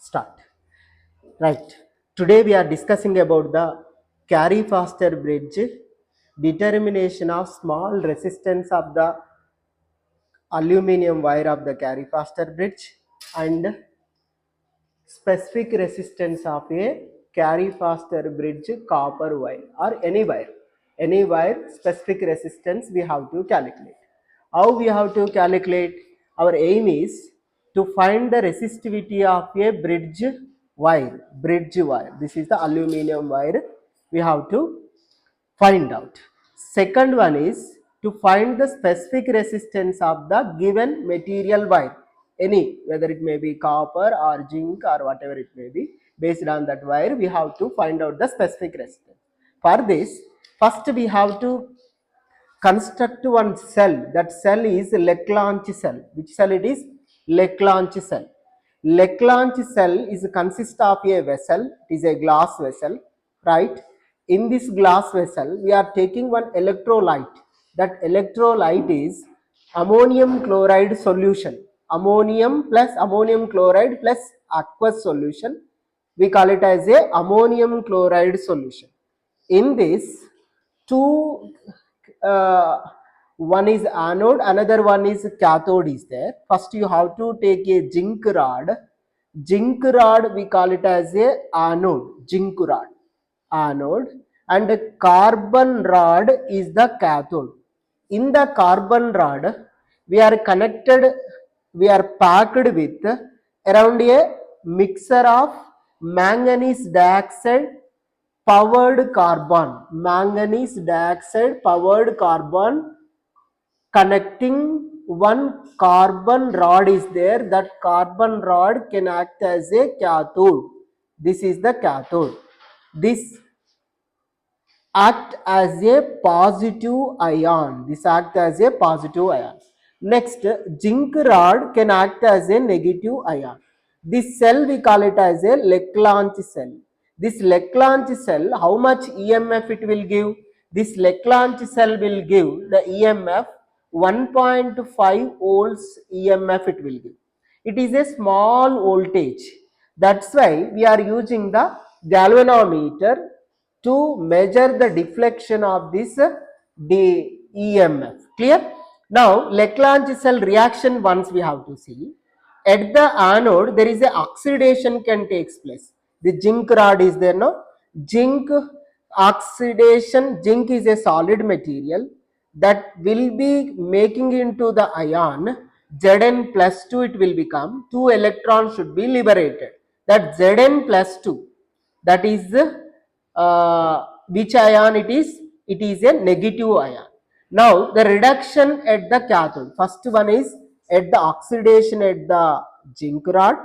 Start. Right. Today we are discussing about the Carey Foster Bridge, determination of small resistance of the aluminum wire of the Carey Foster Bridge and specific resistance of a Carey Foster Bridge copper wire or any wire. Any wire specific resistance we have to calculate. How we have to calculate? Our aim is to find the resistivity of a bridge wire. Bridge wire. This is the aluminum wire. We have to find out. Second one is to find the specific resistance of the given material wire. Any, whether it may be copper or zinc or whatever it may be, based on that wire, we have to find out the specific resistance. For this, first we have to construct one cell. That cell is Leclanche cell. Which cell it is? Leclanche cell. Leclanche cell is consist of a vessel. It is a glass vessel, right? In this glass vessel, we are taking one electrolyte. That electrolyte is ammonium chloride solution. Ammonium plus ammonium chloride plus aqueous solution. We call it as a ammonium chloride solution. In this, two one is anode, another one is cathode is there. First you have to take a zinc rod. Zinc rod we call it as a anode, zinc rod, anode, and a carbon rod is the cathode. In the carbon rod we are connected, we are packed with around a mixture of manganese dioxide powered carbon, manganese dioxide powered carbon. Connecting one carbon rod is there. That carbon rod can act as a cathode. This is the cathode. This act as a positive ion. This act as a positive ion. Next, zinc rod can act as a negative ion. This cell we call it as a Leclanche cell. This Leclanche cell, how much EMF it will give? This Leclanche cell will give the EMF 1.5 volts EMF it will give. It is a small voltage. That's why we are using the galvanometer to measure the deflection of this EMF. Clear? Now, Leclanche cell reaction once we have to see. At the anode, there is a oxidation can take place. The zinc rod is there, no? Zinc oxidation, zinc is a solid material that will be making into the ion. Zn plus 2 it will become. 2 electrons should be liberated. That Zn plus 2, that is which ion it is? It is a negative ion. Now the reduction at the cathode, first one is at the oxidation at the zinc rod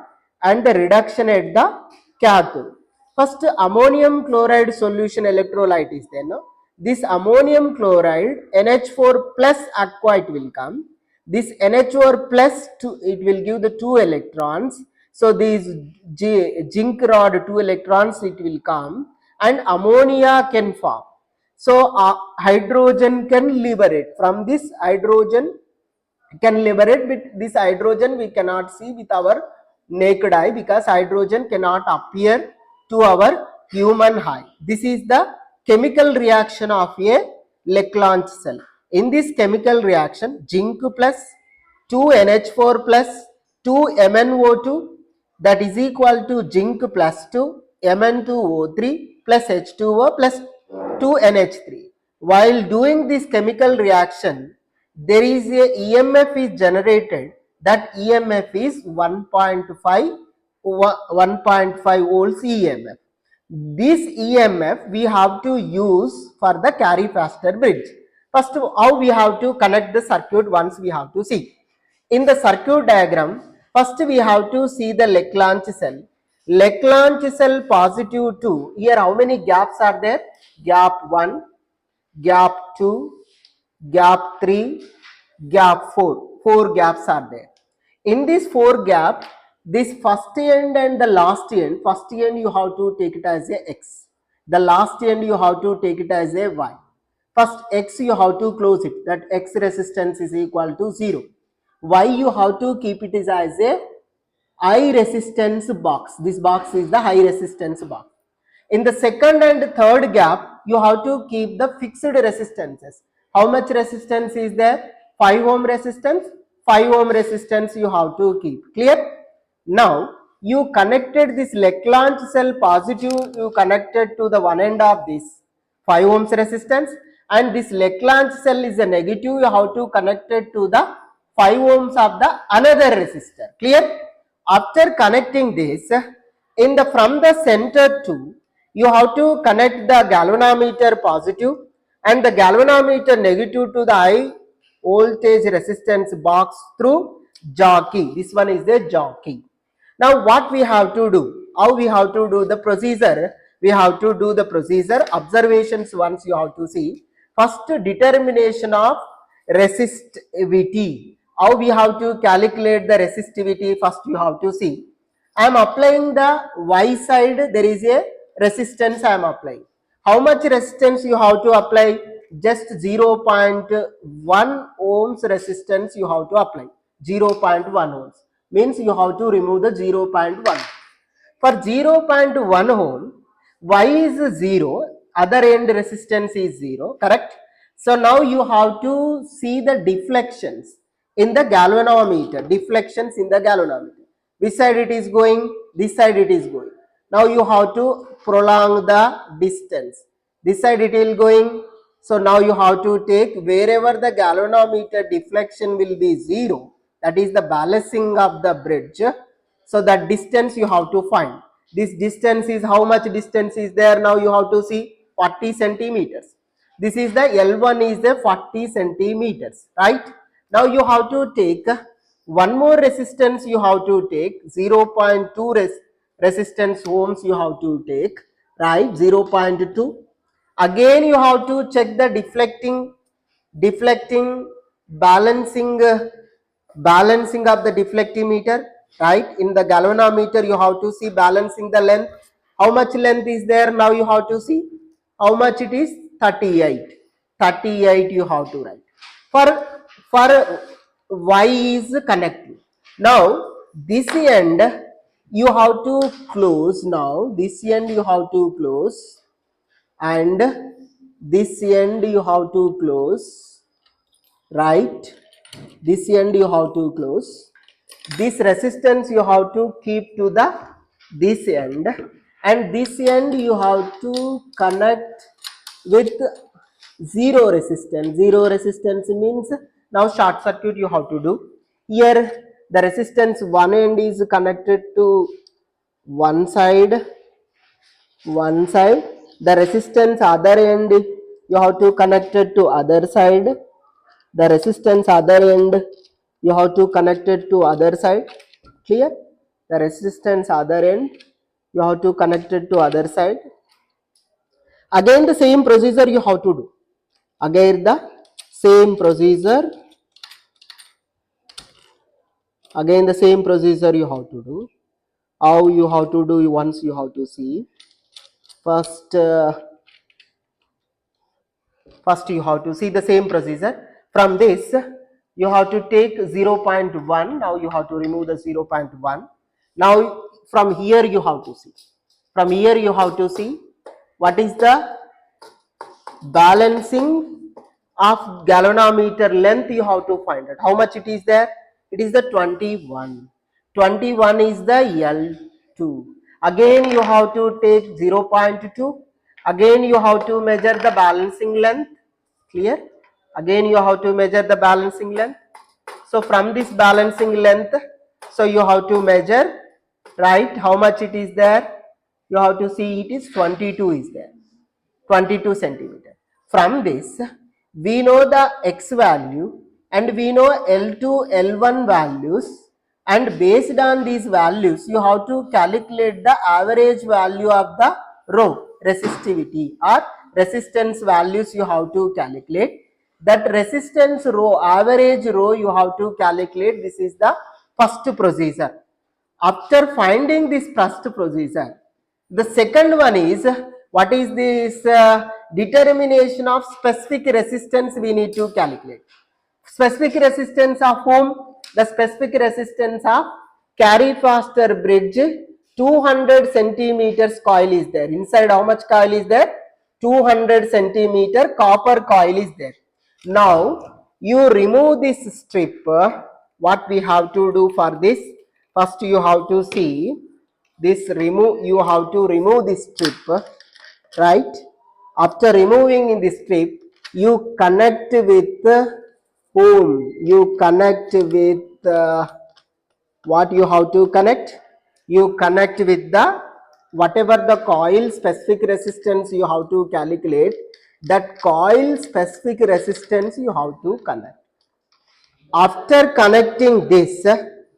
and the reduction at the cathode. First ammonium chloride solution electrolyte is there, no? This ammonium chloride NH4 plus aqua it will come. This NH4 plus 2, it will give the 2 electrons. So these zinc rod 2 electrons it will come and ammonia can form. So hydrogen can liberate. From this hydrogen can liberate, but this hydrogen we cannot see with our naked eye because hydrogen cannot appear to our human eye. This is the chemical reaction of a Leclanche cell. In this chemical reaction, zinc plus 2 NH4 plus 2 MnO2, that is equal to zinc plus 2 Mn2O3 plus H2O plus 2 NH3. While doing this chemical reaction, there is a EMF is generated. That EMF is 1.5 volts EMF. This EMF we have to use for the Carey Foster Bridge. First, how we have to connect the circuit once we have to see. In the circuit diagram, first we have to see the Leclanche cell. Leclanche cell positive 2. Here how many gaps are there? Gap 1, gap 2, gap 3, gap 4. 4 gaps are there. In this 4 gap, this first end and the last end, first end you have to take it as a X. The last end you have to take it as a Y. First X you have to close it. That X resistance is equal to 0. Y you have to keep it as a high resistance box. This box is the high resistance box. In the second and third gap, you have to keep the fixed resistances. How much resistance is there? 5 ohm resistance. 5 ohm resistance you have to keep. Clear? Now, you connected this leg launch cell positive, you connected to the one end of this 5 ohms resistance, and this leg launch cell is a negative, you have to connect it to the 5 ohms of the another resistor. Clear? After connecting this, in the from the center to, you have to connect the galvanometer positive and the galvanometer negative to the high voltage resistance box through jockey. This one is the jockey. Now what we have to do? How we have to do the procedure? We have to do the procedure. Observations once you have to see. First, determination of resistivity. How we have to calculate the resistivity? First you have to see. I am applying the Y side, there is a resistance I am applying. How much resistance you have to apply? Just 0.1 ohms resistance you have to apply. 0.1 ohms means you have to remove the 0.1. For 0.1 ohm, Y is 0, other end resistance is 0, correct? So now you have to see the deflections in the galvanometer, deflections in the galvanometer. Which side it is going? This side it is going. Now you have to prolong the distance. This side it will going. So now you have to take wherever the galvanometer deflection will be 0, that is the balancing of the bridge. So that distance you have to find. This distance is how much distance is there? Now you have to see 40 centimeters. This is the L1 is the 40 centimeters, right? Now you have to take one more resistance you have to take 0.2 resistance ohms you have to take, right? 0.2. Again you have to check the deflecting balancing of the deflectimeter, right? In the galvanometer you have to see balancing the length. How much length is there? Now you have to see how much it is. 38 you have to write. For Y is connecting. Now this end you have to close. Now this end you have to close and this end you have to close, right? This end you have to close. This resistance you have to keep to the this end, and this end you have to connect with zero resistance. Zero resistance means now short circuit you have to do. Here the resistance one end is connected to one side, the resistance other end you have to connect it to other side, the resistance other end you have to connect it to other side. Clear? The resistance other end you have to connect it to other side. Again the same procedure you have to do. Again the same procedure. Again the same procedure you have to do. How you have to do? Once you have to see. First you have to see the same procedure. From this you have to take 0.1. Now you have to remove the 0.1. Now from here you have to see. From here you have to see what is the balancing of galvanometer length you have to find it. How much it is there? It is the 21. 21 is the L2. Again you have to take 0.2. Again you have to measure the balancing length. Clear? Again you have to measure the balancing length. So from this balancing length, so you have to measure, right? How much it is there? You have to see it is 22 is there. 22 centimeter. From this, we know the x value and we know L2, L1 values, and based on these values, you have to calculate the average value of the rho resistivity or resistance values you have to calculate. That resistance rho, average rho you have to calculate. This is the first procedure. After finding this first procedure, the second one is what is this determination of specific resistance we need to calculate. Specific resistance of whom? The specific resistance of Carey Foster Bridge, 200 centimeters coil is there. Inside how much coil is there? 200 centimeter copper coil is there. Now you remove this strip. What we have to do for this? First you have to see this remove. You have to remove this strip, right? After removing this strip, you connect with whom? You connect with what you have to connect? You connect with the whatever the coil specific resistance you have to calculate, that coil specific resistance you have to connect. After connecting this,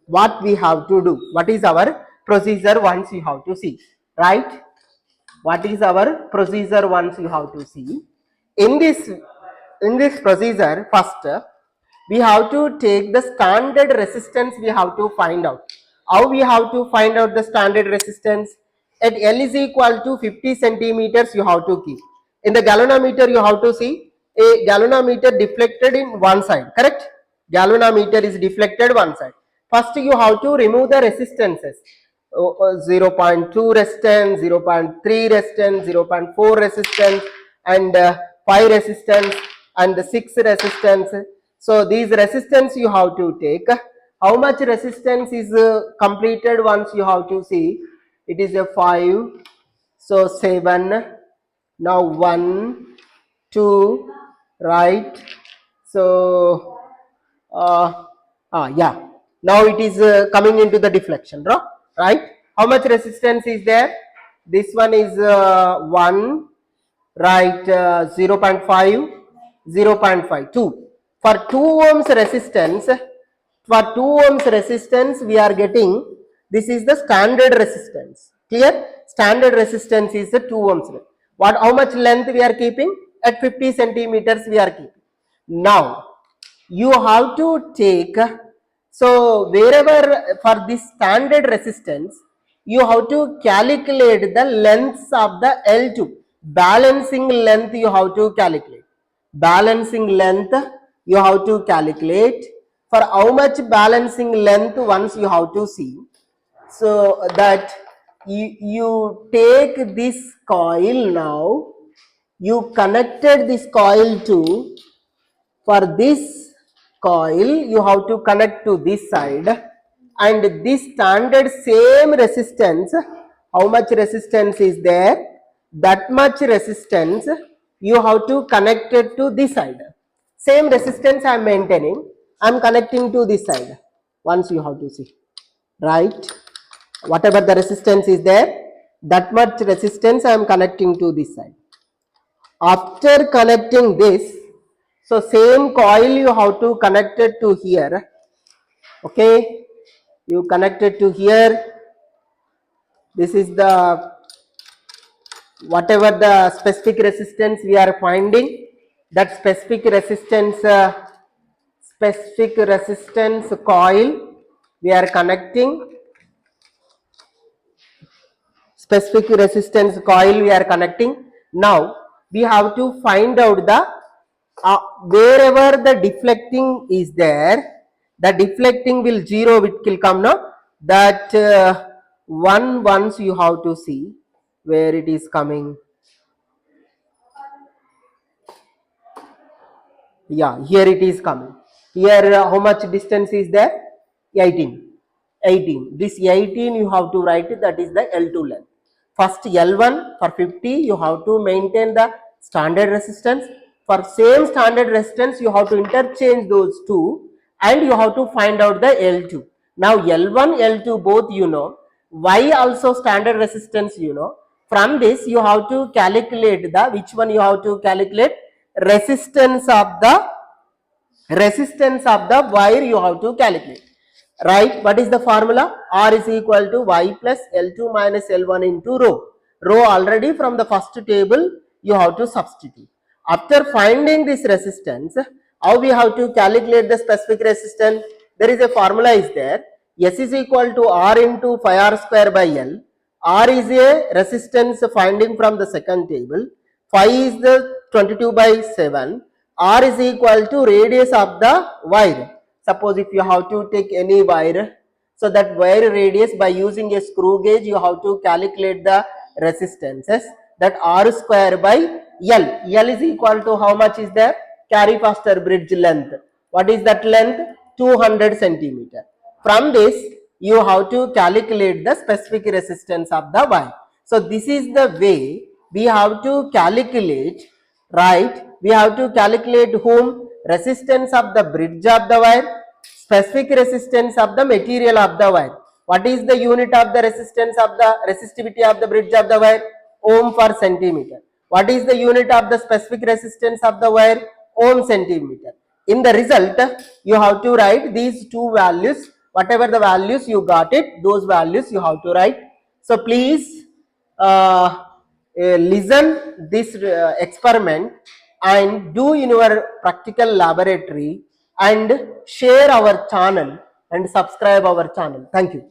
what we have to do? What is our procedure once you have to see, right? What is our procedure once you have to see? In this procedure, first we have to take the standard resistance, we have to find out. How we have to find out the standard resistance? At L is equal to 50 centimeters you have to keep. In the galvanometer you have to see a galvanometer deflected in one side, correct? Galvanometer is deflected one side. First you have to remove the resistances. 0.2 resistance, 0.3 resistance, 0.4 resistance, and 5 resistance and 6 resistance. So these resistance you have to take. How much resistance is completed once you have to see? It is a 5. So 7. Now 1, 2, right? So yeah. Now it is coming into the deflection, right? How much resistance is there? This one is 1, right? 0.5, 0.5, 2. For 2 ohms resistance, we are getting, this is the standard resistance. Clear? Standard resistance is the 2 ohms. What? How much length we are keeping? At 50 centimeters we are keeping. Now you have to take, so wherever for this standard resistance you have to calculate the lengths of the L2, balancing length you have to calculate, balancing length you have to calculate. For how much balancing length once you have to see, so that you take this coil. Now you connected this coil to, for this coil you have to connect to this side, and this standard same resistance, how much resistance is there, that much resistance you have to connect it to this side. Same resistance I am maintaining, I am connecting to this side. Once you have to see, right? Whatever the resistance is there, that much resistance I am connecting to this side. After connecting this, so same coil you have to connect it to here. Okay, you connect it to here. This is the whatever the specific resistance we are finding, that specific resistance coil we are connecting. Specific resistance coil we are connecting. Now we have to find out the wherever the deflecting is there, the deflecting will zero, it will come now. That one, once you have to see where it is coming. Yeah, here it is coming. Here how much distance is there? 18. 18. This 18 you have to write it, that is the L2 length. First L1 for 50 you have to maintain the standard resistance. For same standard resistance you have to interchange those two and you have to find out the L2. Now L1, L2 both you know. Y also standard resistance you know. From this you have to calculate the, which one you have to calculate? Resistance of the wire you have to calculate, right? What is the formula? R is equal to Y plus L2 minus L1 into rho. Rho already from the first table you have to substitute. After finding this resistance, how we have to calculate the specific resistance? There is a formula is there. S is equal to R into phi R square by L. R is a resistance finding from the second table. Phi is the 22 by 7. R is equal to radius of the wire. Suppose if you have to take any wire, So that wire radius, by using a screw gauge, you have to calculate the resistances. That R square by L. L is equal to how much is the Carey Foster Bridge length? What is that length? 200 centimeter. From this, you have to calculate the specific resistance of the wire. So this is the way we have to calculate, right? We have to calculate whom? Resistance of the bridge of the wire, specific resistance of the material of the wire. What is the unit of the resistance of the resistivity of the bridge of the wire? Ohm per centimeter. What is the unit of the specific resistance of the wire? Ohm centimeter. In the result, you have to write these two values. Whatever the values you got it, those values you have to write. So please listen this experiment and do in your practical laboratory, and share our channel and subscribe our channel. Thank you.